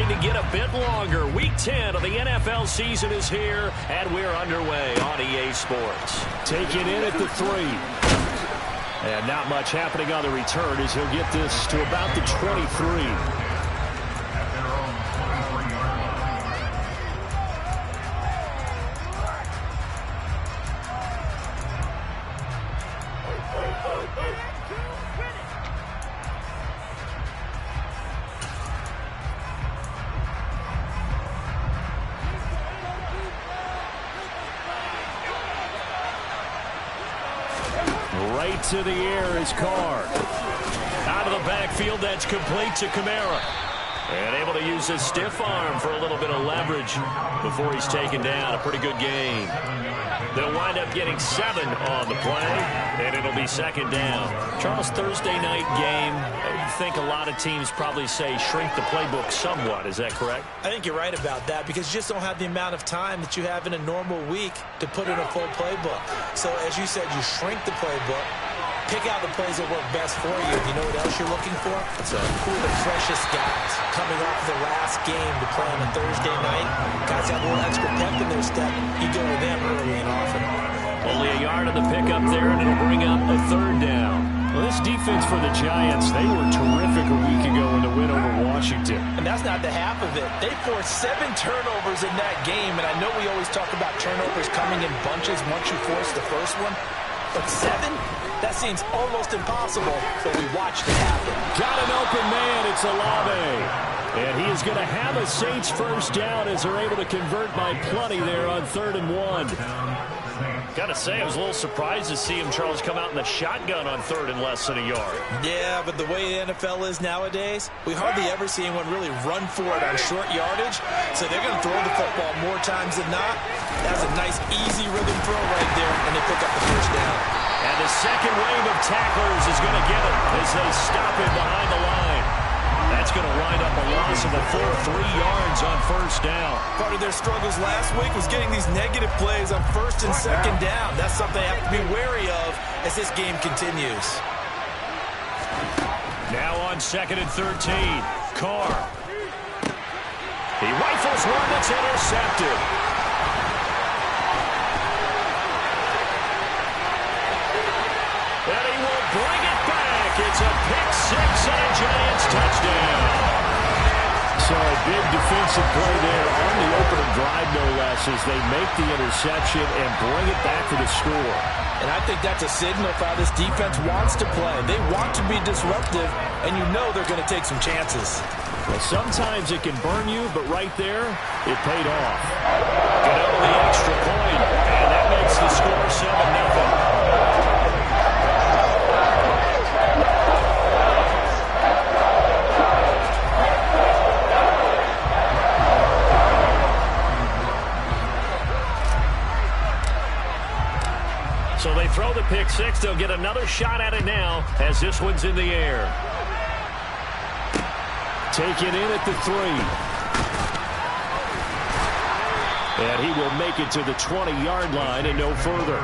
going to get a bit longer. Week 10 of the NFL season is here, and we're underway on EA Sports. Taking in at the 3. And not much happening on the return as he'll get this to about the 23. Right to the air is Carr. Out of the backfield, that's complete to Kamara. And able to use his stiff arm for a little bit of leverage before he's taken down. A pretty good game. They'll wind up getting 7 on the play, and it'll be second down. Charles, Thursday night game, I think a lot of teams probably say shrink the playbook somewhat. Is that correct? I think you're right about that because you just don't have the amount of time that you have in a normal week to put in a full playbook. So, as you said, you shrink the playbook. Pick out the plays that work best for you. You know what else you're looking for? Who are the freshest guys coming off the last game to play on a Thursday night? Guys have a little extra pep in their step. You go to them early and often. Only a yard on the pickup there, and it'll bring up a third down. Well, this defense for the Giants, they were terrific a week ago in the win over Washington. And that's not the half of it. They forced 7 turnovers in that game, and I know we always talk about turnovers coming in bunches once you force the first one. But 7? That seems almost impossible, but we watched it happen. Got an open man. It's Olave. And he is going to have a Saints first down as they're able to convert by plenty there on 3rd and 1. Got to say, I was a little surprised to see him, Charles, come out in the shotgun on 3rd and less than a yard. Yeah, but the way the NFL is nowadays, we hardly ever see anyone really run for it on short yardage. So they're going to throw the football more times than not. That's a nice, easy rhythm throw right there, and they pick up the first down. And the second wave of tacklers is going to get him as they stop him behind the line. That's going to wind up a loss of a full 3 yards on first down. Part of their struggles last week was getting these negative plays on 1st and 2nd down. That's something they have to be wary of as this game continues. Now on 2nd and 13, Carr. He rifles one that's intercepted. And he will bring it back. It's a pick-6 and a Giants touchdown. So a big defensive play there on the opening drive, no less, as they make the interception and bring it back for the score. And I think that's a signal for how this defense wants to play. They want to be disruptive, and you know they're going to take some chances. Well, sometimes it can burn you, but right there, it paid off. Get over the extra point, and that makes the score 7-0. So they throw the pick-6. They'll get another shot at it now as this one's in the air. Taken in at the 3. And he will make it to the 20-yard line and no further.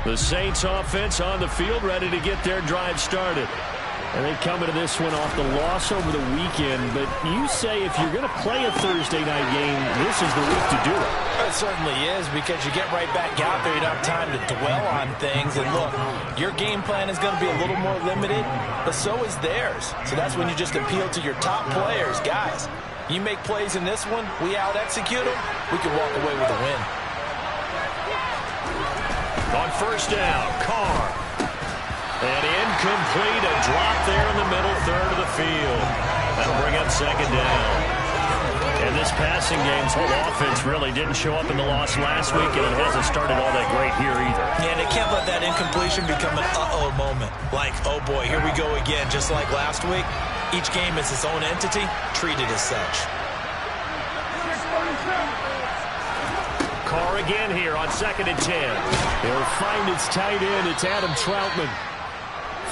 The Saints offense on the field, ready to get their drive started. And they come into this one off the loss over the weekend. But you say if you're going to play a Thursday night game, this is the week to do it. It certainly is, because you get right back out there. You don't have time to dwell on things. And look, your game plan is going to be a little more limited, but so is theirs. So that's when you just appeal to your top players. Guys, you make plays in this one, we out-execute them, we can walk away with a win. On first down, Carr. And incomplete, a drop there in the middle third of the field. That'll bring up second down. And this passing game's whole offense really didn't show up in the loss last week, and it hasn't started all that great here either. Yeah, and they can't let that incompletion become an uh-oh moment. Like, oh boy, here we go again, just like last week. Each game is its own entity, treated as such. Carr again here on 2nd and 10. He'll find his tight end. It's Adam Troutman.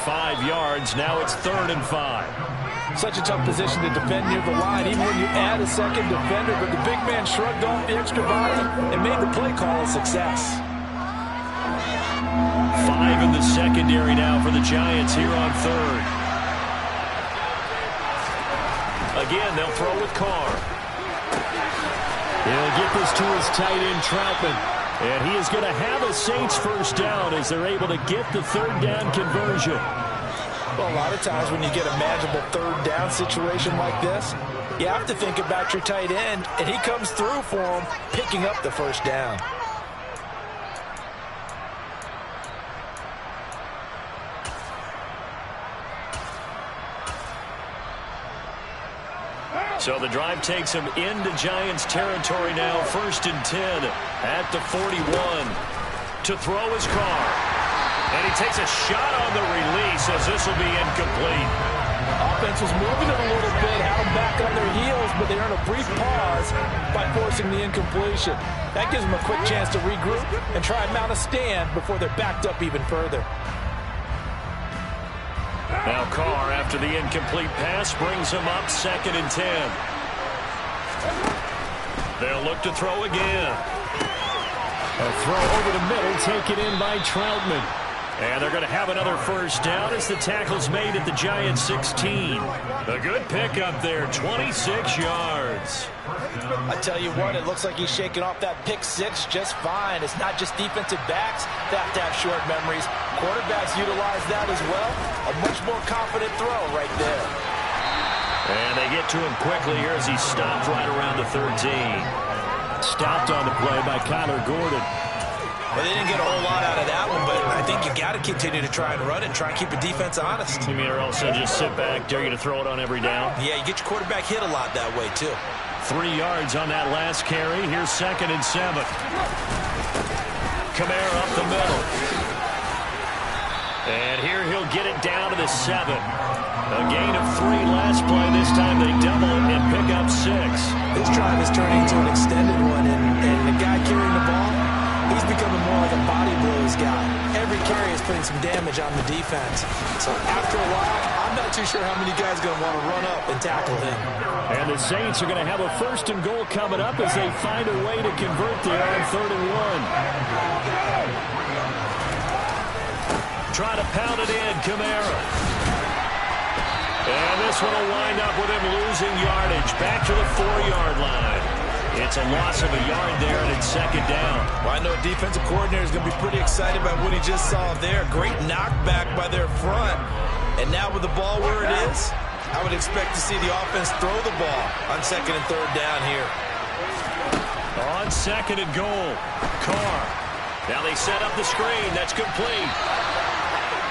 5 yards. Now it's 3rd and 5. Such a tough position to defend near the line, even when you add a second defender. But the big man shrugged off the extra body and made the play call a success. 5 in the secondary now for the Giants here on 3rd. Again, they'll throw with Carr. He'll get this to his tight end, Troutman. And he is going to have a Saints first down as they're able to get the 3rd down conversion. Well, a lot of times when you get a manageable 3rd down situation like this, you have to think about your tight end, and he comes through for him, picking up the first down. So the drive takes him into Giants territory now. 1st and 10 at the 41. To throw his Carr. And he takes a shot on the release as this will be incomplete. Offense was moving it a little bit, had them back on their heels, but they earned a brief pause by forcing the incompletion. That gives them a quick chance to regroup and try and mount a stand before they're backed up even further. Now Carr, after the incomplete pass, brings him up 2nd and 10. They'll look to throw again. A throw over the middle, taken in by Troutman. And they're going to have another first down as the tackle's made at the Giants 16. A good pickup there, 26 yards. I tell you what, it looks like he's shaking off that pick six just fine. It's not just defensive backs that have to have short memories. Quarterbacks utilize that as well. A much more confident throw right there. And they get to him quickly here as he stopped right around the 13. Stopped on the play by Kyler Gordon. Well, they didn't get a whole lot out of that one, but I think you got to continue to try and run it, try and keep the defense honest. You mean or else they'll just sit back, dare you to throw it on every down? Yeah, you get your quarterback hit a lot that way, too. 3 yards on that last carry. Here's 2nd and 7. Kamara up the middle. And here he'll get it down to the 7. A gain of 3 last play. This time they double it and pick up 6. This drive is turning into an extended one, and the guy carrying the ball, he's becoming more like a body blows guy. Every carry is putting some damage on the defense. So after a while, I'm not too sure how many guys are going to want to run up and tackle him. And the Saints are going to have a 1st and goal coming up as they find a way to convert there on 3rd and 1. Try to pound it in, Kamara. And this one will wind up with him losing yardage. Back to the 4-yard line. It's a loss of a yard there, and it's 2nd down. Well, I know a defensive coordinator is going to be pretty excited about what he just saw there. Great knockback by their front. And now with the ball where it is, I would expect to see the offense throw the ball on 2nd and 3rd down here. On 2nd and goal, Carr. Now they set up the screen. That's complete.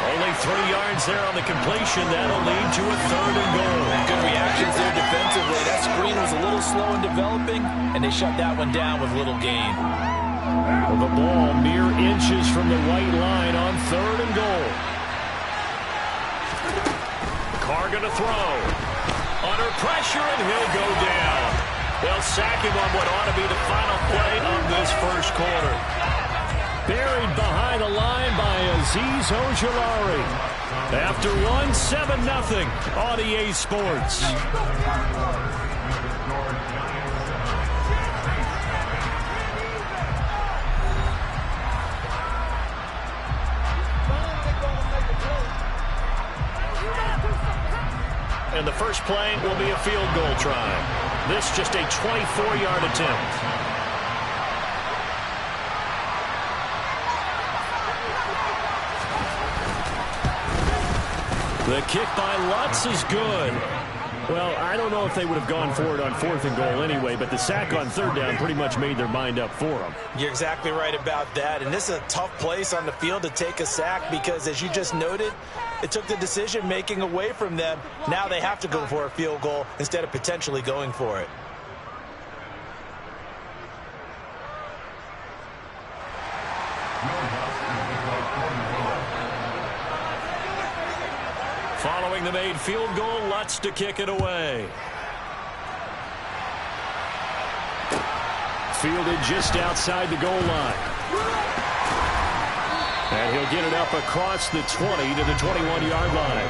Only 3 yards there on the completion. That'll lead to a 3rd and goal. Good reactions there defensively. That screen was a little slow in developing, and they shut that one down with little gain. Well, the ball mere inches from the white line on 3rd and goal. Carr going to throw. Under pressure, and he'll go down. They'll sack him on what ought to be the final play of this first quarter. Buried behind the line by Azeez Ojulari. After 7-0 on EA Sports. And the first play will be a field goal try. This just a 24-yard attempt. The kick by Lutz is good. Well, I don't know if they would have gone for it on 4th and goal anyway, but the sack on 3rd down pretty much made their mind up for them. You're exactly right about that, and this is a tough place on the field to take a sack because, as you just noted, it took the decision-making away from them. Now they have to go for a field goal instead of potentially going for it. Following the made field goal, Lutz to kick it away. Fielded just outside the goal line. And he'll get it up across the 20 to the 21-yard line.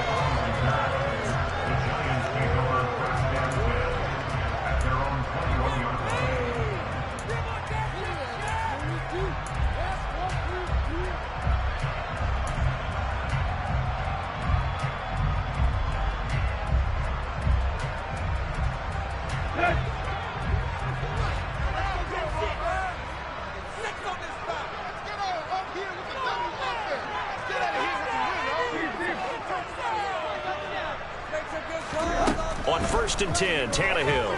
On 1st and 10, Tannehill.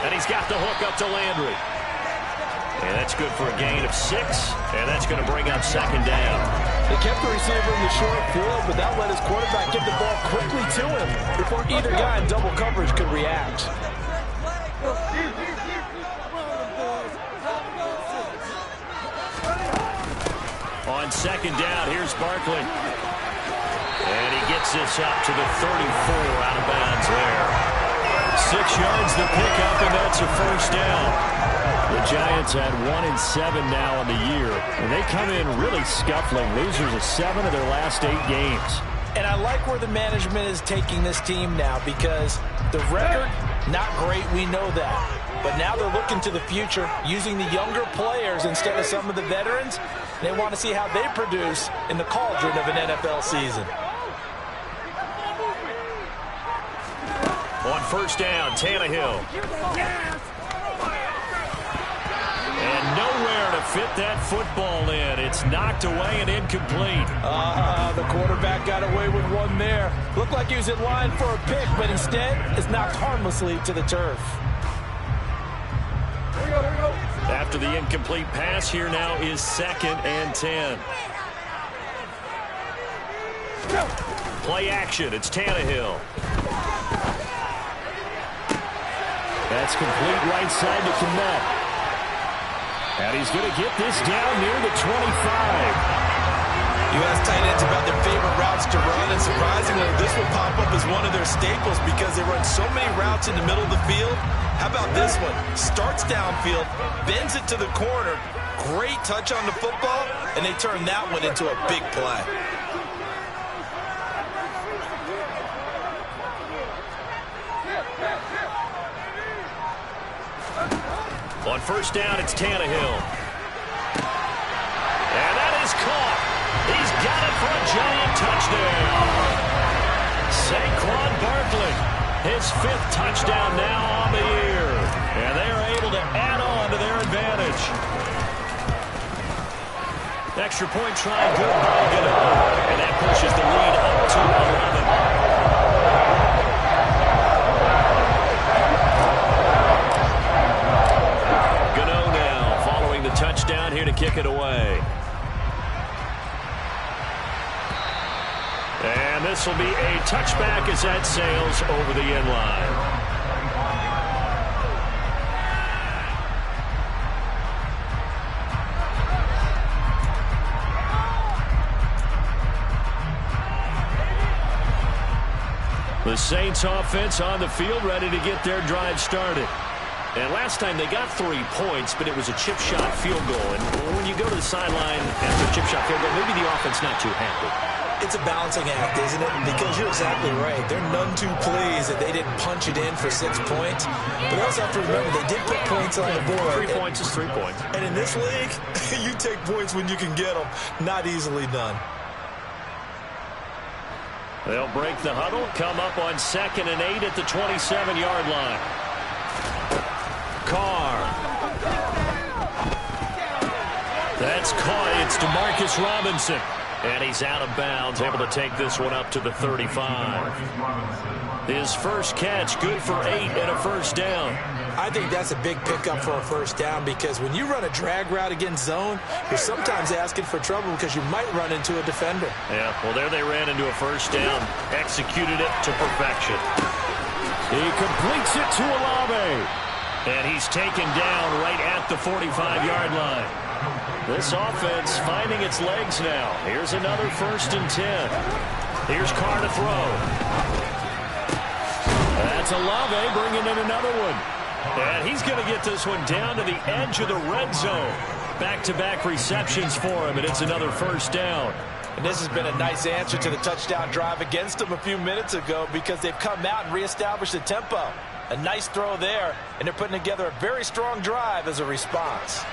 And he's got the hook up to Landry. And that's good for a gain of 6. And that's going to bring up 2nd down. They kept the receiver in the short field, but that let his quarterback get the ball quickly to him before either guy in double coverage could react. On 2nd down, here's Barkley. And he gets this up to the 34 out of bounds there. 6 yards the pickup, and that's a 1st down. The Giants had 1-7 now on the year, and they come in really scuffling. Losers of 7 of their last 8 games. And I like where the management is taking this team now because the record, not great, we know that. But now they're looking to the future, using the younger players instead of some of the veterans. They want to see how they produce in the cauldron of an NFL season. On 1st down, Tannehill. And nowhere to fit that football in. It's knocked away and incomplete. The quarterback got away with one there. Looked like he was in line for a pick, but instead it's knocked harmlessly to the turf. After the incomplete pass, here now is 2nd and 10. Play action. It's Tannehill. That's complete right side to Kmet. And he's going to get this down near the 25. You ask tight ends about their favorite routes to run, and surprisingly, this will pop up as one of their staples because they run so many routes in the middle of the field. How about this one? Starts downfield, bends it to the corner, great touch on the football, and they turn that one into a big play. On 1st down, it's Tannehill. And that is caught. He's got it for a giant touchdown. Saquon Barkley, his 5th touchdown now on the year. And they are able to add on to their advantage. Extra point try, good by Gano. And that pushes the lead up to 11. Touchdown here to kick it away. And this will be a touchback as that sails over the end line. The Saints offense on the field ready to get their drive started. And last time they got 3 points, but it was a chip shot field goal. And when you go to the sideline after a chip shot field goal, maybe the offense not too happy. It's a balancing act, isn't it? Because you're exactly right. They're none too pleased that they didn't punch it in for 6 points. But also have to remember, they did put points on the board. 3 points is 3 points. And in this league, you take points when you can get them. Not easily done. They'll break the huddle, come up on 2nd and 8 at the 27-yard line. Carr. That's caught. It's DeMarcus Robinson. And he's out of bounds, able to take this one up to the 35. His first catch, good for 8 and a first down. I think that's a big pickup for a first down because when you run a drag route against zone, you're sometimes asking for trouble because you might run into a defender. Yeah, well, there they ran into a first down. Executed it to perfection. He completes it to Olave. And he's taken down right at the 45-yard line. This offense finding its legs now. Here's another 1st and 10. Here's Carr to throw. That's Olave bringing in another one. And he's going to get this one down to the edge of the red zone. Back-to-back receptions for him, and it's another first down. And this has been a nice answer to the touchdown drive against them a few minutes ago because they've come out and reestablished the tempo. A nice throw there, and they're putting together a very strong drive as a response.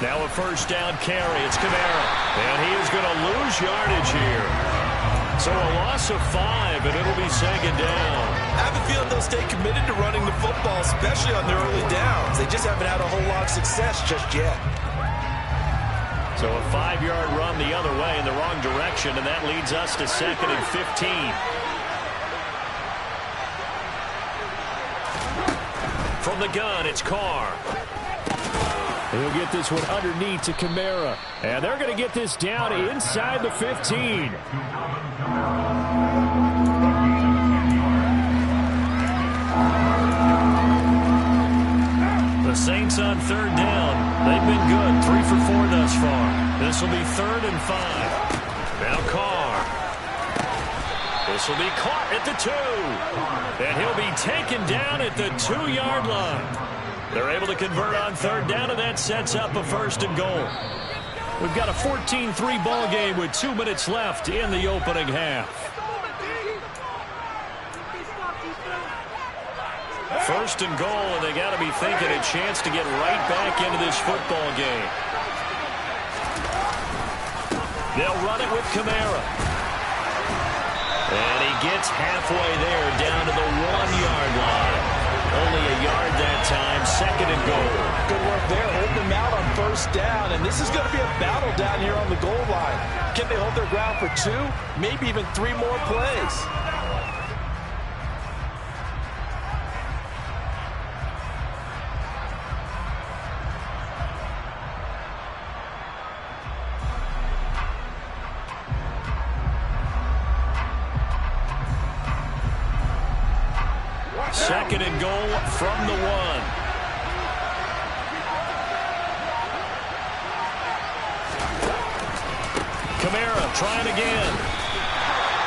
Now a first down carry. It's Kamara. And he is going to lose yardage here. So a loss of 5, and it'll be 2nd down. I have a feeling they'll stay committed to running the football, especially on their early downs. They just haven't had a whole lot of success just yet. So a 5-yard run the other way in the wrong direction, and that leads us to 2nd and 15. From the gun, it's Carr. He'll get this one underneath to Kamara. And they're going to get this down inside the 15. The Saints on 3rd down. They've been good. 3 for 4 thus far. This will be 3rd and 5. Now Carr. This will be caught at the 2. And he'll be taken down at the 2-yard line. They're able to convert on 3rd down, and that sets up a 1st and goal. We've got a 14-3 ball game with 2 minutes left in the opening half. 1st and goal, and they got to be thinking a chance to get right back into this football game. They'll run it with Kamara. And he gets halfway there down to the 1-yard line. Only a yard that time, 2nd and goal. Good work there, holding them out on 1st down, and this is going to be a battle down here on the goal line. Can they hold their ground for 2, maybe even 3 more plays? Second and goal from the 1. Kamara trying again.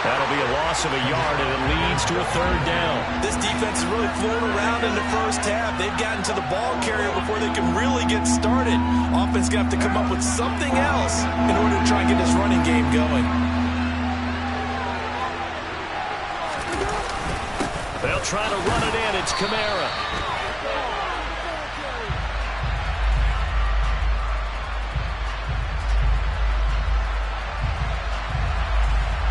That'll be a loss of a yard, and it leads to a 3rd down. This defense is really flown around in the first half. They've gotten to the ball carrier before they can really get started. Offense going to have to come up with something else in order to try and get this running game going. They'll try to run it in. It's Kamara.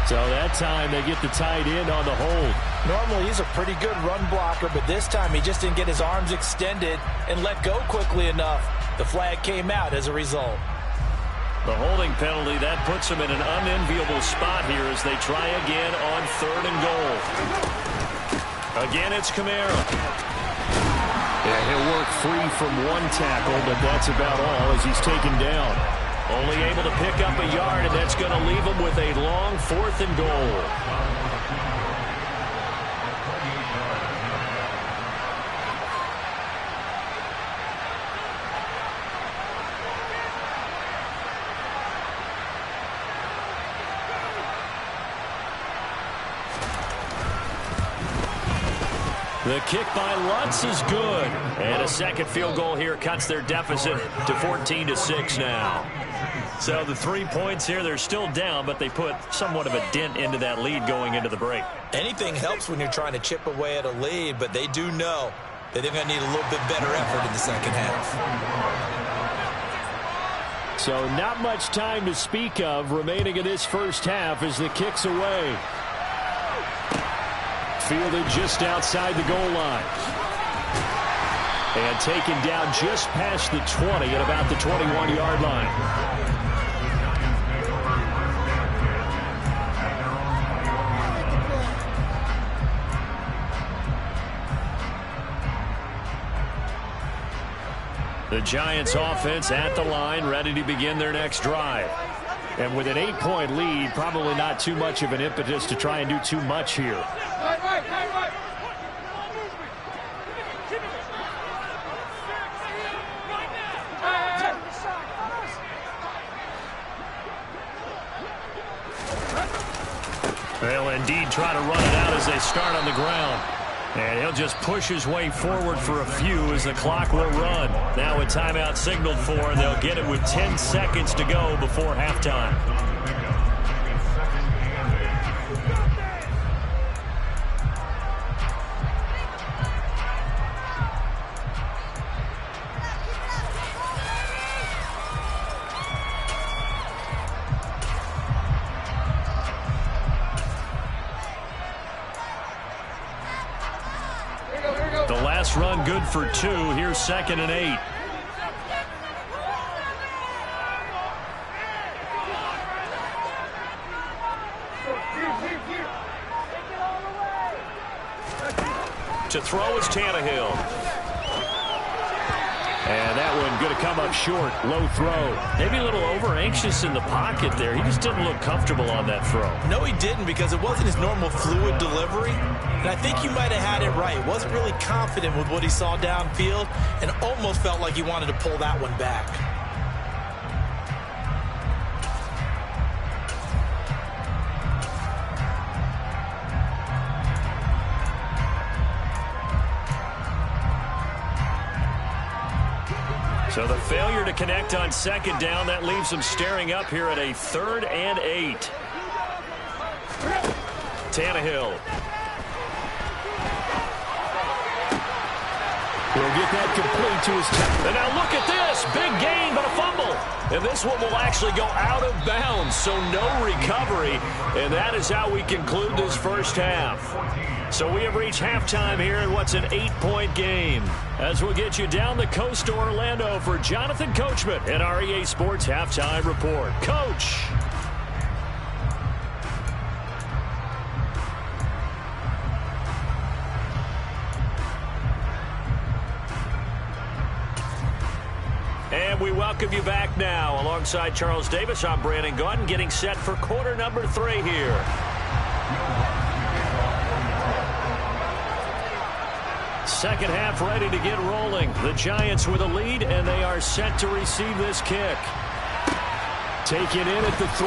So that time they get the tight end on the hold. Normally he's a pretty good run blocker, but this time he just didn't get his arms extended and let go quickly enough. The flag came out as a result. The holding penalty, that puts him in an unenviable spot here as they try again on 3rd and goal. Again, it's Kamara. Yeah, he'll work free from 1 tackle, but that's about all as he's taken down. Only able to pick up a yard, and that's going to leave him with a long 4th and goal. The kick by Lutz is good. And a second field goal here cuts their deficit to 14-6 now. So the 3 points here, they're still down, but they put somewhat of a dent into that lead going into the break. Anything helps when you're trying to chip away at a lead, but they do know that they're going to need a little bit better effort in the second half. So not much time to speak of remaining in this first half as the kick's away. Fielded just outside the goal line. And taken down just past the 20 at about the 21-yard line. The Giants offense at the line, ready to begin their next drive. And with an 8-point lead, probably not too much of an impetus to try and do too much here. They'll indeed try to run it out as they start on the ground. And he'll just push his way forward for a few as the clock will run. Now a timeout signaled for, and they'll get it with 10 seconds to go before halftime. Run good for 2. Here's 2nd and 8. To throw is Tannehill. And that one going to come up short. Low throw. Maybe a little over-anxious in the pocket there. He just didn't look comfortable on that throw. No, he didn't, because it wasn't his normal fluid delivery. And I think you might have had it right. Wasn't really confident with what he saw downfield and almost felt like he wanted to pull that one back. So the failure to connect on 2nd down, that leaves them staring up here at a 3rd and 8. Tannehill. He'll get that complete to his and now look at this. Big gain, but a fumble. And this one will actually go out of bounds, so no recovery. And that is how we conclude this first half. So we have reached halftime here in what's an 8-point game. As we'll get you down the coast to Orlando for Jonathan Coachman and our EA Sports Halftime Report. Coach. And we welcome you back now. Alongside Charles Davis, I'm Brandon Gaudin, getting set for quarter number 3 here. Second half ready to get rolling. The Giants with a lead, and they are set to receive this kick. Taken in at the 3.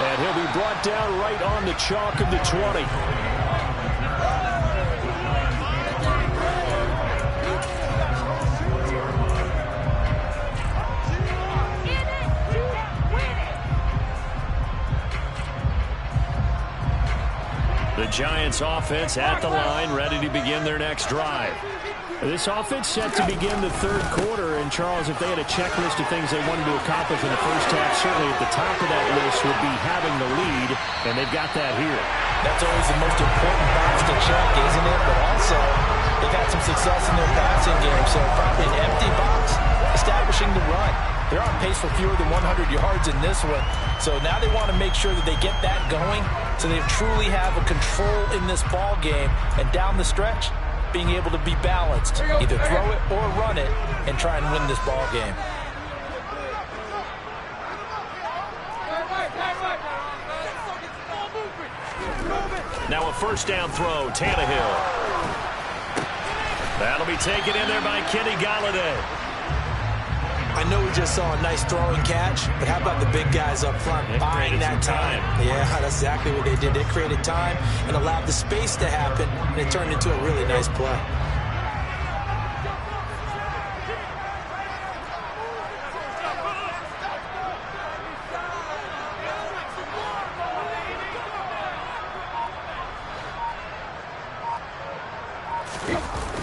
And he'll be brought down right on the chalk of the 20. The Giants offense at the line, ready to begin their next drive. This offense set to begin the 3rd quarter, and Charles, if they had a checklist of things they wanted to accomplish in the first half, certainly at the top of that list would be having the lead, and they've got that here. That's always the most important box to check, isn't it? But also, they've had some success in their passing game, so probably an empty box, establishing the run. They're on pace for fewer than 100 yards in this one. So now they want to make sure that they get that going so they truly have a control in this ball game. And down the stretch, being able to be balanced. Either throw it or run it and try and win this ball game. Now a first down throw, Tannehill. That'll be taken in there by Kenny Golladay. I know we just saw a nice throwing catch, but how about the big guys up front buying that time? Yeah, that's exactly what they did. They created time and allowed the space to happen, and it turned into a really nice play.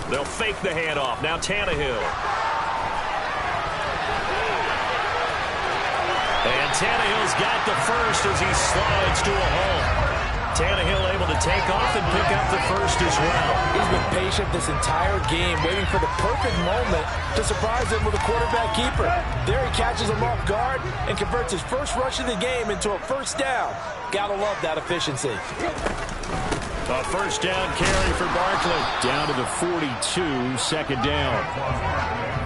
They'll fake the handoff. Now Tannehill. Tannehill's got the first as he slides to a home. Tannehill able to take off and pick up the first as well. He's been patient this entire game, waiting for the perfect moment to surprise him with a quarterback keeper. There he catches him off guard and converts his first rush of the game into a first down. Gotta love that efficiency. A first down carry for Barkley. Down to the 42, second down.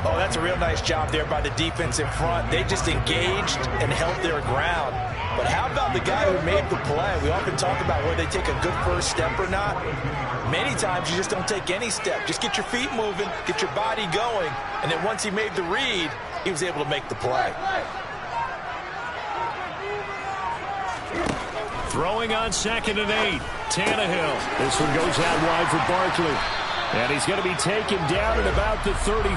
Oh, that's a real nice job there by the defense in front. They just engaged and held their ground. But how about the guy who made the play? We often talk about whether they take a good first step or not. Many times you just don't take any step. Just get your feet moving, get your body going, and then once he made the read, he was able to make the play. Throwing on 2nd and 8. Tannehill. This one goes out wide for Barkley. And he's going to be taken down at about the 33.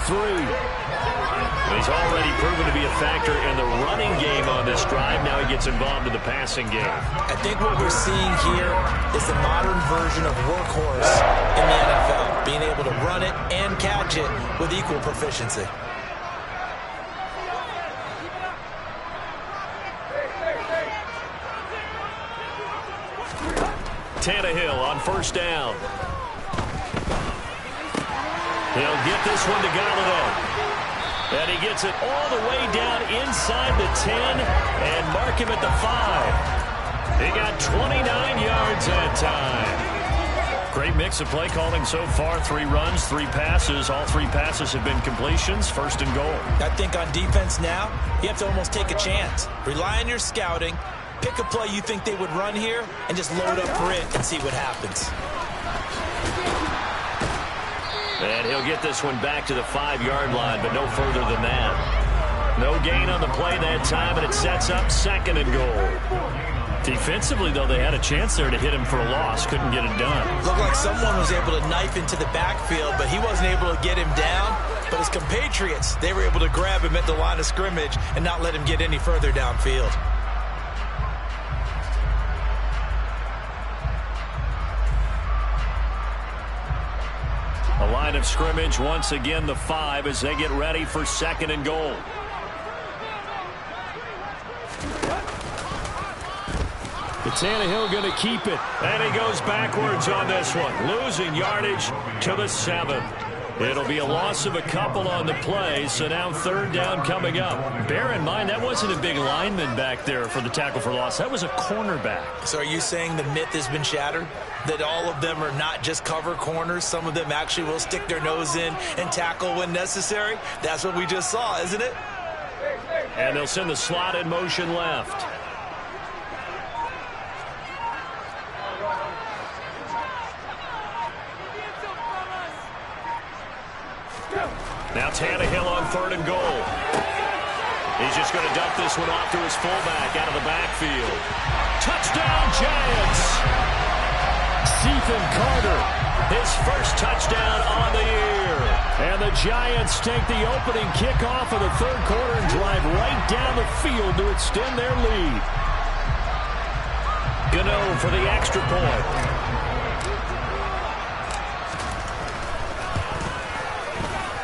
He's already proven to be a factor in the running game on this drive. Now he gets involved in the passing game. I think what we're seeing here is the modern version of workhorse in the NFL, being able to run it and catch it with equal proficiency. Tannehill on first down. He'll get this one to Galladay. And he gets it all the way down inside the 10 and mark him at the 5. He got 29 yards that time. Great mix of play calling so far. 3 runs, 3 passes. All 3 passes have been completions. First and goal. I think on defense now, you have to almost take a chance. Rely on your scouting. Pick a play you think they would run here and just load up for it and see what happens. And he'll get this one back to the 5-yard line, but no further than that. No gain on the play that time, and it sets up 2nd and goal. Defensively, though, they had a chance there to hit him for a loss. Couldn't get it done. Looked like someone was able to knife into the backfield, but he wasn't able to get him down. But his compatriots, they were able to grab him at the line of scrimmage and not let him get any further downfield. A line of scrimmage, once again the 5 as they get ready for 2nd and goal. The Tannehill going to keep it. And he goes backwards on this one. Losing yardage to the 7. It'll be a loss of a couple on the play, so now 3rd down coming up. Bear in mind, that wasn't a big lineman back there for the tackle for loss. That was a cornerback. So are you saying the myth has been shattered? That all of them are not just cover corners? Some of them actually will stick their nose in and tackle when necessary? That's what we just saw, isn't it? And they'll send the slot in motion left. Now Tannehill on 3rd and goal. He's just going to dump this one off to his fullback out of the backfield. Touchdown, Giants! Ethan Carter, his first touchdown on the year. And the Giants take the opening kickoff of the 3rd quarter and drive right down the field to extend their lead. Gano for the extra point.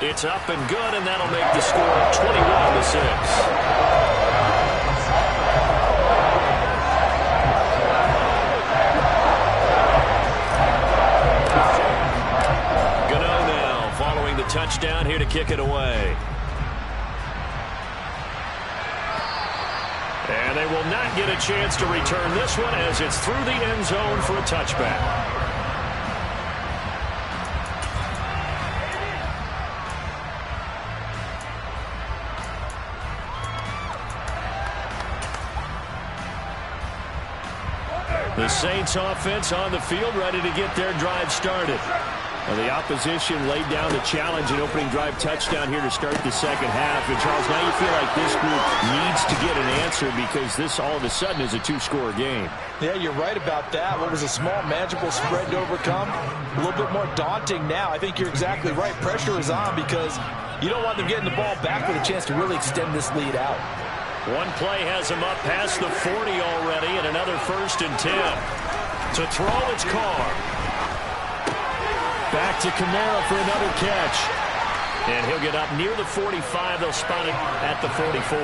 It's up and good, and that'll make the score 21-6. Gano now following the touchdown here to kick it away. And they will not get a chance to return this one as it's through the end zone for a touchback. The Saints offense on the field ready to get their drive started. Well, the opposition laid down the challenge and opening drive touchdown here to start the 2nd half. And, Charles, now you feel like this group needs to get an answer because this all of a sudden is a 2-score game. Yeah, you're right about that. What was a small, manageable spread to overcome, a little bit more daunting now. I think you're exactly right. Pressure is on because you don't want them getting the ball back with a chance to really extend this lead out. One play has him up past the 40 already, and another 1st and 10. To throw, it's Carr. Back to Kamara for another catch. And he'll get up near the 45. They'll spot it at the 44.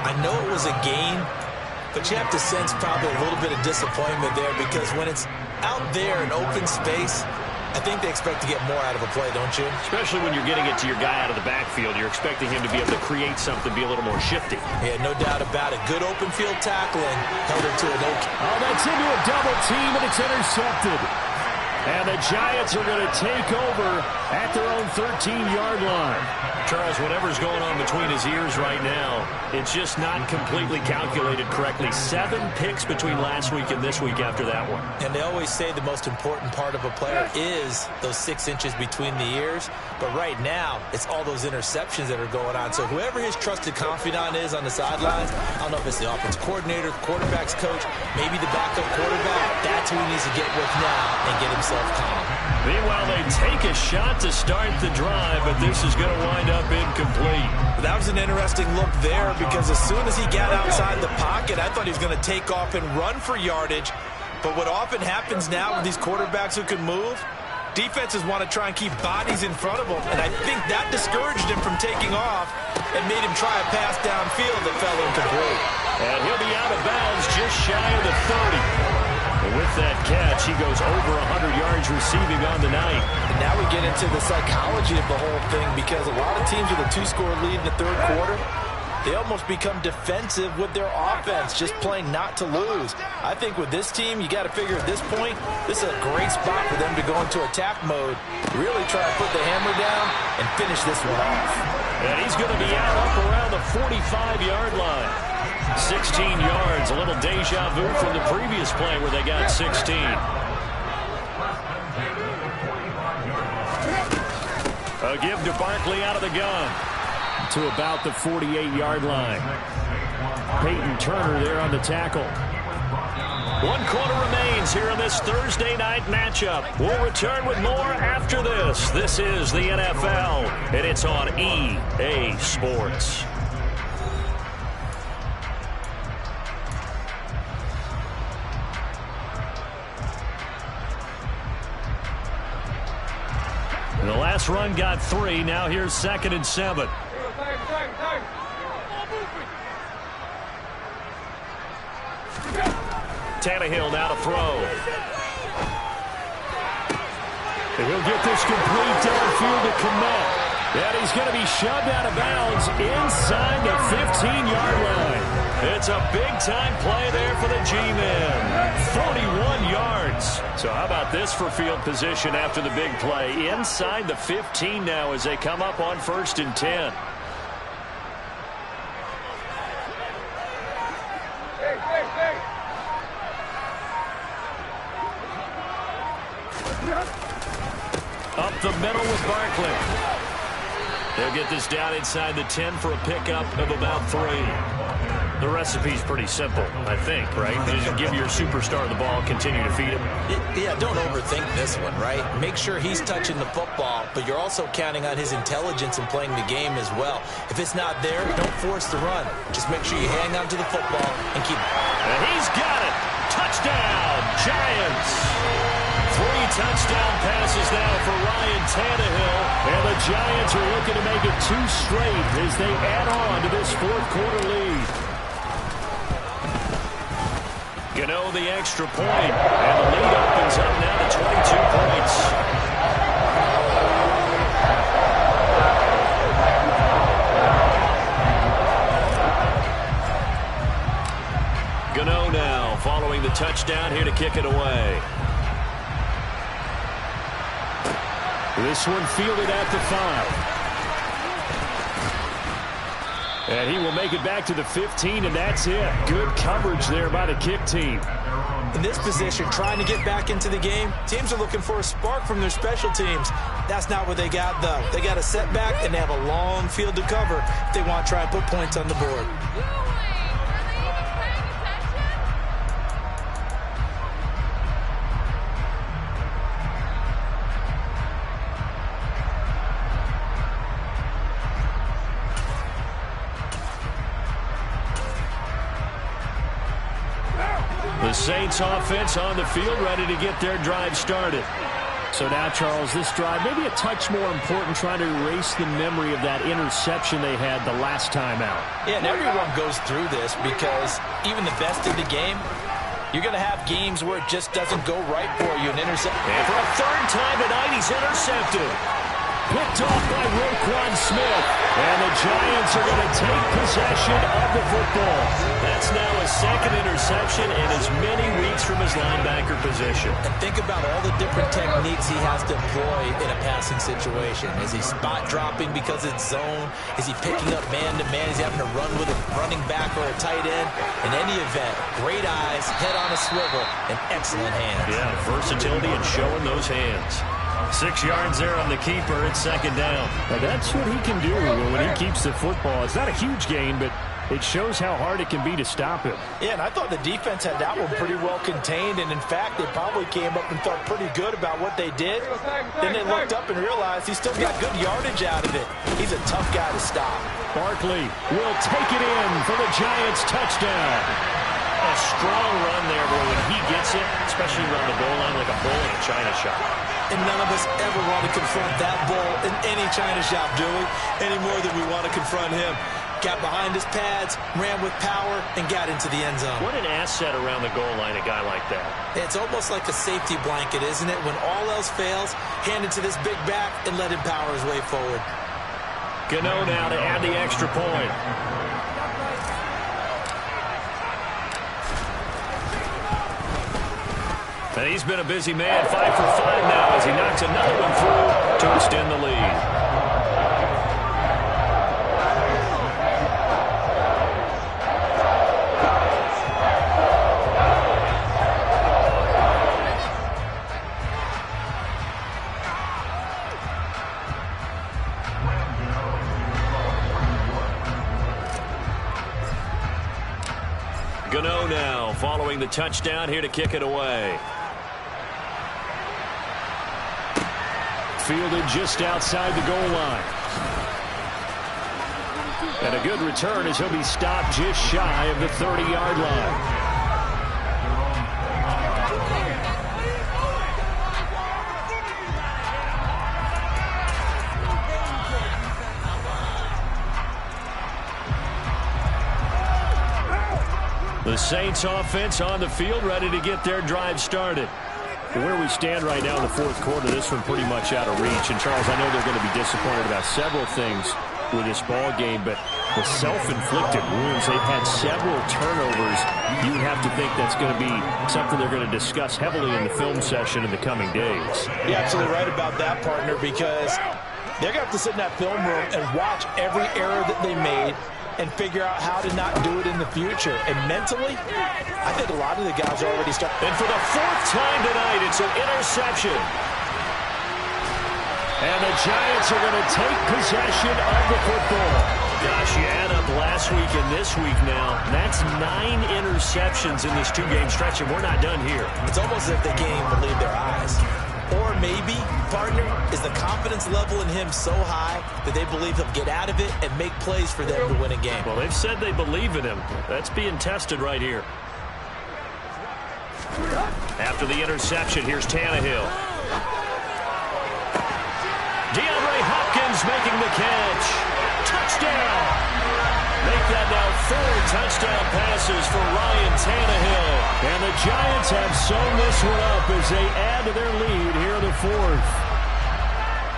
I know it was a gain, but you have to sense probably a little bit of disappointment there, because when it's out there in open space, I think they expect to get more out of a play, don't you? Especially when you're getting it to your guy out of the backfield. You're expecting him to be able to create something, be a little more shifty. Yeah, no doubt about it. Good open field tackling. Held it to an okay. Oh, that's into a double team, and it's intercepted. And the Giants are going to take over at their own 13-yard line. Charles, whatever's going on between his ears right now, it's just not completely calculated correctly. 7 picks between last week and this week after that one. And they always say the most important part of a player is those 6 inches between the ears. But right now, it's all those interceptions that are going on. So whoever his trusted confidant is on the sidelines, I don't know if it's the offense coordinator, quarterback's coach, maybe the backup quarterback, that's who he needs to get with now and get himself calm. Meanwhile, they take a shot to start the drive, but this is going to wind up incomplete. That was an interesting look there, because as soon as he got outside the pocket, I thought he was going to take off and run for yardage. But what often happens now with these quarterbacks who can move, defenses want to try and keep bodies in front of them, and I think that discouraged him from taking off and made him try a pass downfield that fell incomplete. And he'll be out of bounds just shy of the 30. And with that catch, he goes over 100 yards receiving on the night. And now we get into the psychology of the whole thing, because a lot of teams with a 2-score lead in the third quarter, they almost become defensive with their offense, just playing not to lose. I think with this team, you got to figure at this point, this is a great spot for them to go into attack mode, really try to put the hammer down and finish this one off. And he's going to be out up around the 45-yard line. 16 yards, a little deja vu from the previous play where they got 16. A give to Barkley out of the gun. To about the 48-yard line. Peyton Turner there on the tackle. 1 quarter remains here in this Thursday night matchup. We'll return with more after this. This is the NFL, and it's on EA Sports. The last run got 3. Now here's 2nd and 7. Tannehill now to throw. And he'll get this complete downfield to Kmet. And he's going to be shoved out of bounds inside the 15-yard line. It's a big-time play there for the G-Men. 41 yards. So how about this for field position after the big play? Inside the 15 now as they come up on 1st and 10. Up the middle with Barkley. They'll get this down inside the 10 for a pickup of about 3. The recipe's pretty simple, I think, right? Just give your superstar the ball, continue to feed him. Yeah, don't overthink this one, right? Make sure he's touching the football, but you're also counting on his intelligence in playing the game as well. If it's not there, don't force the run. Just make sure you hang on to the football and keep it. And he's got it. Touchdown, Giants. 3 touchdown passes now for Ryan Tannehill. And the Giants are looking to make it 2 straight as they add on to this 4th quarter lead. Gano the extra point, and the lead opens up now to 22 points. Gano now following the touchdown here to kick it away. This one fielded at the 5. And he will make it back to the 15, and that's it. Good coverage there by the kick team. In this position, trying to get back into the game, teams are looking for a spark from their special teams. That's not what they got, though. They got a setback, and they have a long field to cover if they want to try and put points on the board. The Saints offense on the field ready to get their drive started. So now, Charles, this drive maybe a touch more important, trying to erase the memory of that interception they had the last time out. Yeah, and everyone goes through this because even the best in the game, you're going to have games where it just doesn't go right for you. And for a third time tonight, he's intercepted. Picked off by Roquan Smith. And the Giants are going to take possession of the football. That's now his second interception in as many weeks from his linebacker position. And think about all the different techniques he has to employ in a passing situation. Is he spot dropping because it's zone? Is he picking up man-to-man? Is he having to run with a running back or a tight end? In any event, great eyes, head on a swivel, and excellent hands. Yeah, versatility and showing those hands. 6 yards there on the keeper. It's second down. Now that's what he can do when he keeps the football. It's not a huge gain, but it shows how hard it can be to stop him. Yeah, and I thought the defense had that one pretty well contained, and in fact, they probably came up and felt pretty good about what they did. Then they looked up and realized he still got good yardage out of it. He's a tough guy to stop. Barkley will take it in for the Giants touchdown. A strong run there, where when he gets it, especially around the goal line, like a bull in a china shop. And none of us ever want to confront that bull in any china shop, do we? Any more than we want to confront him. Got behind his pads, ran with power, and got into the end zone. What an asset around the goal line, a guy like that. It's almost like a safety blanket, isn't it? When all else fails, hand it to this big back and let him power his way forward. Gano now to add the extra point. And he's been a busy man, 5 for 5 now as he knocks another one through to extend the lead. Gano now following the touchdown, here to kick it away. Fielded just outside the goal line. And a good return as he'll be stopped just shy of the 30-yard line. The Saints offense on the field, ready to get their drive started. Where we stand right now in the fourth quarter, this one pretty much out of reach. And, Charles, I know they're going to be disappointed about several things with this ball game, but the self-inflicted wounds, they've had several turnovers. You have to think that's going to be something they're going to discuss heavily in the film session in the coming days. You're absolutely right about that, partner, because they're going to have to sit in that film room and watch every error that they made and figure out how to not do it in the future. And mentally, I think a lot of the guys are already starting. And for the fourth time tonight, it's an interception. And the Giants are going to take possession of the football. Gosh, you add up last week and this week now, that's 9 interceptions in this two-game stretch, and we're not done here. It's almost as if they can't even believe their eyes. Or maybe, partner, is the confidence level in him so high that they believe he'll get out of it and make plays for them to win a game. Well, they've said they believe in him. That's being tested right here. After the interception, here's Tannehill. DeAndre Hopkins making the catch. Touchdown! Make that now 4 touchdown passes for Ryan Tannehill. And the Giants have sewn this one up as they add to their lead here in the fourth.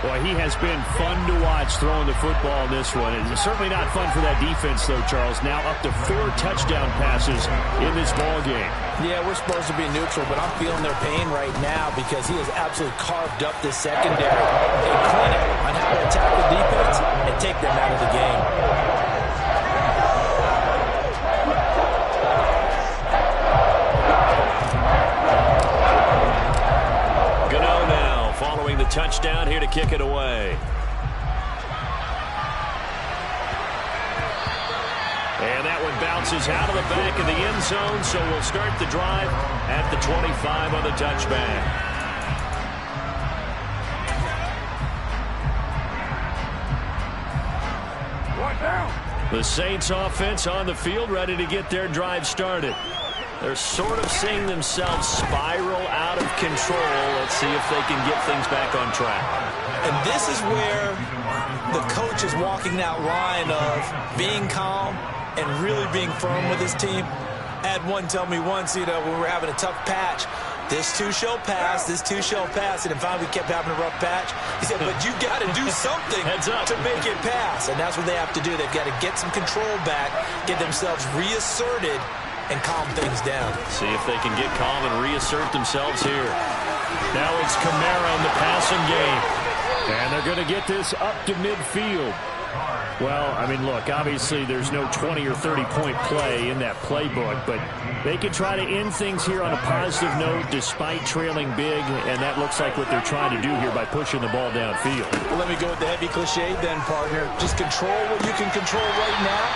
Boy, he has been fun to watch throwing the football in this one. It's certainly not fun for that defense, though, Charles. Now up to 4 touchdown passes in this ball game. Yeah, we're supposed to be neutral, but I'm feeling their pain right now because he has absolutely carved up this secondary. A clinic on how to attack the defense and take them out of the game. The touchdown, here to kick it away. And that one bounces out of the back of the end zone, so we'll start the drive at the 25 on the touchback. The Saints offense on the field, ready to get their drive started. They're sort of seeing themselves spiral out of control. Let's see if they can get things back on track. And this is where the coach is walking that line of being calm and really being firm with his team. I had one tell me once, when we were having a tough patch, this too shall pass, this too shall pass. And finally we kept having a rough patch. He said, but you got to do something to make it pass. And that's what they have to do. They've got to get some control back, get themselves reasserted, and calm things down. See if they can get calm and reassert themselves here. Now it's Kamara in the passing game. And they're going to get this up to midfield. Well, I mean, look, obviously there's no 20 or 30-point play in that playbook, but they can try to end things here on a positive note despite trailing big, and that looks like what they're trying to do here by pushing the ball downfield. Well, let me go with the heavy cliche then, partner. Just control what you can control right now,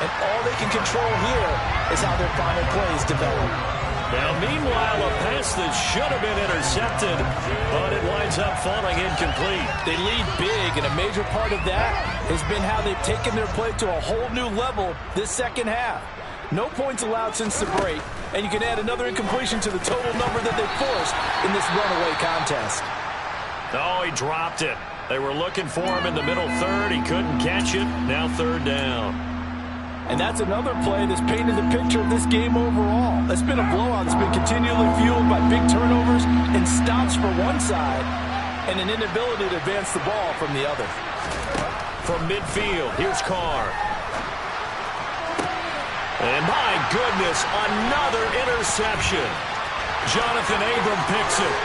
and all they can control here is how their final plays develop. Now, meanwhile, a pass that should have been intercepted, but it winds up falling incomplete. They lead big, and a major part of that has been how they've taken their play to a whole new level this second half. No points allowed since the break, and you can add another incompletion to the total number that they forced in this runaway contest. Oh, he dropped it. They were looking for him in the middle third. He couldn't catch it. Now third down. And that's another play that's painted the picture of this game overall. It's been a blowout that's been continually fueled by big turnovers and stops for one side and an inability to advance the ball from the other. From midfield, here's Carr. And my goodness, another interception. Jonathan Abram picks it.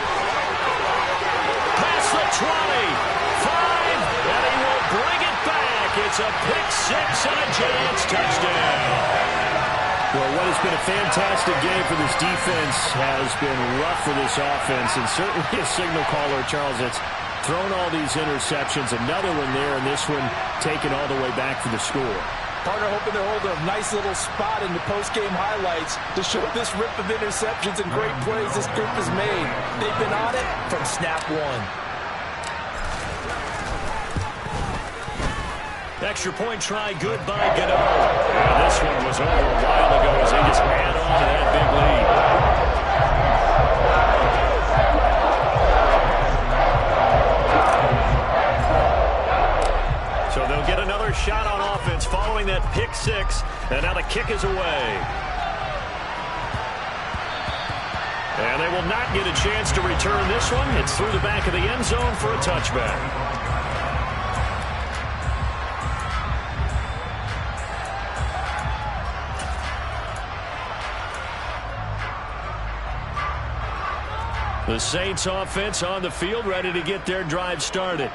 Past the 20, 5, and he will bring it back. It's a pick six and a Giants touchdown. Well, what has been a fantastic game for this defense has been rough for this offense, and certainly a signal caller, Charles, that's thrown all these interceptions. Another one there, and this one taken all the way back for the score. Partner hoping they're holding a nice little spot in the post-game highlights to show this rip of interceptions and great plays this group has made. They've been on it from snap one. Extra point try good by Gano. And this one was over a while ago as they just add on to that big lead. So they'll get another shot on offense following that pick six. And now the kick is away. And they will not get a chance to return this one. It's through the back of the end zone for a touchback. The Saints offense on the field, ready to get their drive started.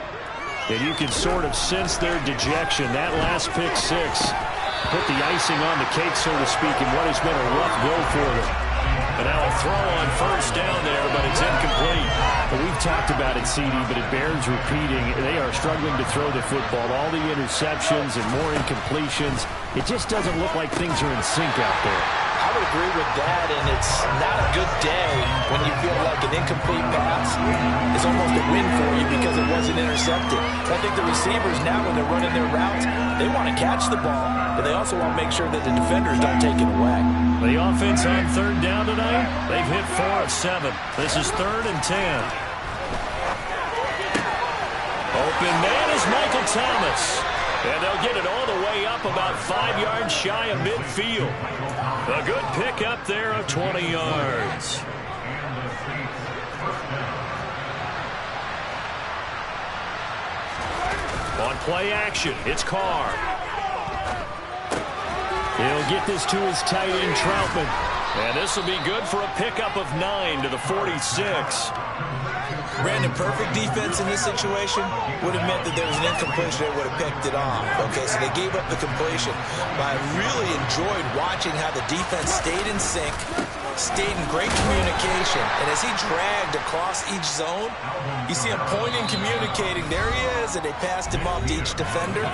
And you can sort of sense their dejection. That last pick six put the icing on the cake, so to speak, in what has been a rough go for them. And now a throw on first down there, but it's incomplete. Well, we've talked about it, CD, but it bears repeating. They are struggling to throw the football. All the interceptions and more incompletions. It just doesn't look like things are in sync out there. I would agree with that, and it's not a good day when you feel like an incomplete pass is almost a win for you because it wasn't intercepted. I think the receivers now, when they're running their routes, they want to catch the ball, but they also want to make sure that the defenders don't take it away. The offense on third down tonight, they've hit 4 of 7. This is 3rd and 10. Open man is Michael Thomas. And they'll get it all the way up about 5 yards shy of midfield. A good pick up there of 20 yards. On play action, it's Carr. He'll get this to his tight end, Troutman. And this will be good for a pickup of 9 to the 46. Brandon, perfect defense in this situation would have meant that there was an incompletion. They would have picked it off. Okay, so they gave up the completion. But I really enjoyed watching how the defense stayed in sync, stayed in great communication. And as he dragged across each zone, you see him pointing, communicating. There he is, and they passed him off to each defender.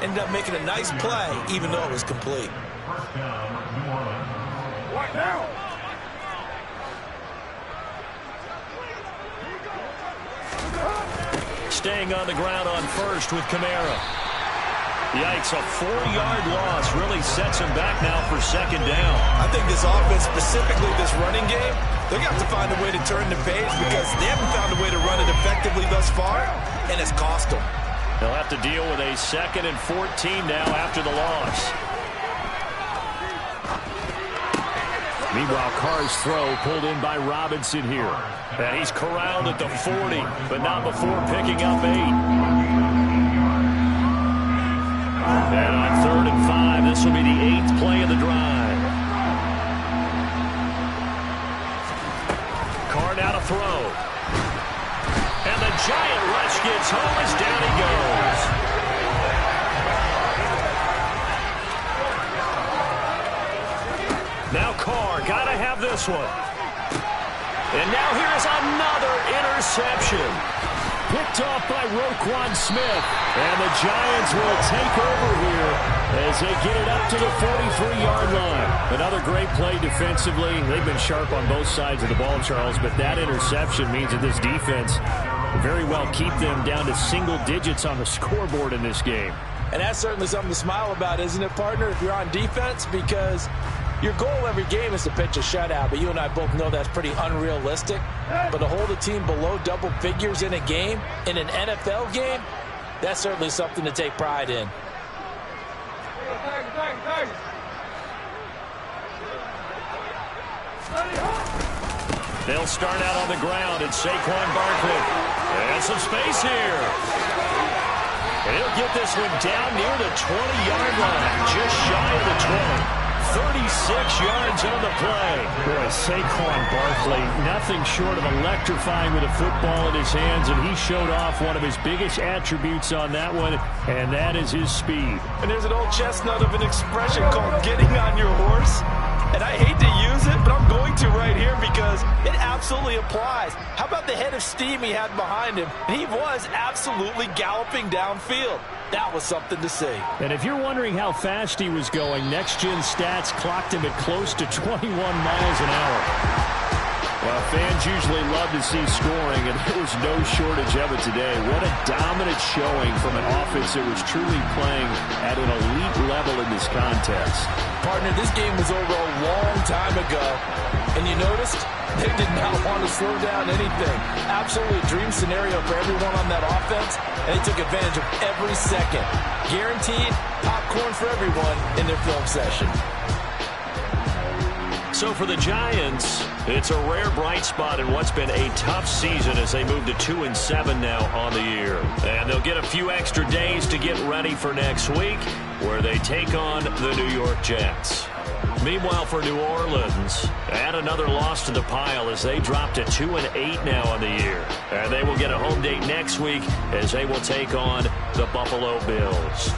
Ended up making a nice play, even though it was complete. What now? Staying on the ground on first with Kamara. Yikes, a 4-yard loss really sets him back now for second down. I think this offense, specifically this running game, they're going to have to find a way to turn the page because they haven't found a way to run it effectively thus far, and it's cost them. They'll have to deal with a 2nd and 14 now after the loss. Meanwhile, Carr's throw pulled in by Robinson here. And he's corralled at the 40, but not before picking up 8. And on 3rd and 5, this will be the 8th play of the drive. Carr now to throw. And the giant rush gets home as down he goes. Now Carr, gotta have this one. And now here's another interception. Picked off by Roquan Smith. And the Giants will take over here as they get it up to the 43-yard line. Another great play defensively. They've been sharp on both sides of the ball, Charles, but that interception means that this defense will very well keep them down to single digits on the scoreboard in this game. And that's certainly something to smile about, isn't it, partner, if you're on defense? Because your goal every game is to pitch a shutout, but you and I both know that's pretty unrealistic. But to hold a team below double figures in a game, in an NFL game, that's certainly something to take pride in. They'll start out on the ground at Saquon Barkley. And some space here. And he'll get this one down near the 20-yard line, just shy of the 20. 36 yards on the play. Boy, Saquon Barkley, nothing short of electrifying with a football in his hands, and he showed off one of his biggest attributes on that one, and that is his speed. And there's an old chestnut of an expression called getting on your horse. And I hate to use it, but I'm going to right here because it absolutely applies. How about the head of steam he had behind him? He was absolutely galloping downfield. That was something to see. And if you're wondering how fast he was going, next-gen stats clocked him at close to 21 miles an hour. Well, fans usually love to see scoring, and there was no shortage of it today. What a dominant showing from an offense that was truly playing at an elite level in this contest. Partner, this game was over a long time ago, and you noticed they did not want to slow down anything. Absolutely a dream scenario for everyone on that offense, and they took advantage of every second. Guaranteed popcorn for everyone in their film session. So for the Giants, it's a rare bright spot in what's been a tough season as they move to 2-7 now on the year. And they'll get a few extra days to get ready for next week, where they take on the New York Jets. Meanwhile, for New Orleans, add another loss to the pile as they drop to 2-8 now on the year. And they will get a home date next week as they will take on the Buffalo Bills.